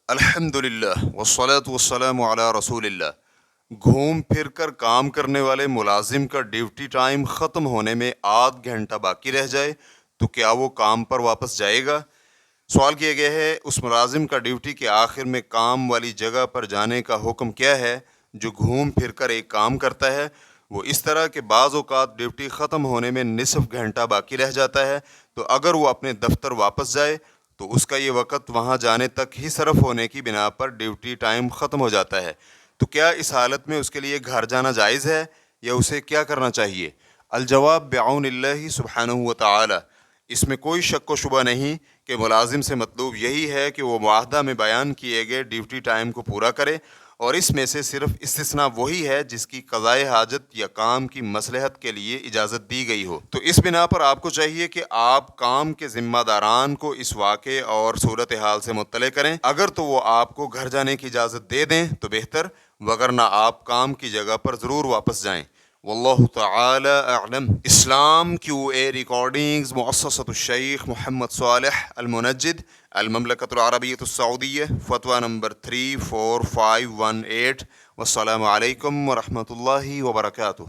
الحمدللہ والصلاة والسلام علی رسول اللہ۔ گھوم پھر کر کام کرنے والے ملازم کا ڈیوٹی ٹائم ختم ہونے میں آدھ گھنٹہ باقی رہ جائے تو کیا وہ کام پر واپس جائے گا؟ سوال کیا گیا ہے اس ملازم کا ڈیوٹی کے آخر میں کام والی جگہ پر جانے کا حکم کیا ہے جو گھوم پھر کر ایک کام کرتا ہے؟ وہ اس طرح کہ بعض اوقات ڈیوٹی ختم ہونے میں نصف گھنٹہ باقی رہ جاتا ہے، تو اگر وہ اپنے دفتر واپس جائے تو اس کا یہ وقت وہاں جانے تک ہی صرف ہونے کی بنا پر ڈیوٹی ٹائم ختم ہو جاتا ہے۔ تو کیا اس حالت میں اس کے لیے گھر جانا جائز ہے یا اسے کیا کرنا چاہیے؟ الجواب بعون اللہ سبحانہ و تعالی۔ اس میں کوئی شک و شبہ نہیں کہ ملازم سے مطلوب یہی ہے کہ وہ معاہدہ میں بیان کیے گئے ڈیوٹی ٹائم کو پورا کرے، اور اس میں سے صرف استثناء وہی ہے جس کی قضائے حاجت یا کام کی مصلحت کے لیے اجازت دی گئی ہو۔ تو اس بنا پر آپ کو چاہیے کہ آپ کام کے ذمہ داران کو اس واقعے اور صورتحال سے مطلع کریں۔ اگر تو وہ آپ کو گھر جانے کی اجازت دے دیں تو بہتر، وگرنہ آپ کام کی جگہ پر ضرور واپس جائیں۔ واللہ تعالی اعلم۔ اسلام کیو اے ریکارڈنگز، مؤسسۃ الشیخ محمد صالح المنجد، المملکۃ العربیۃ السعودیہ، فتویٰ نمبر 34518۔ والسلام علیکم ورحمۃ اللہ وبرکاتہ۔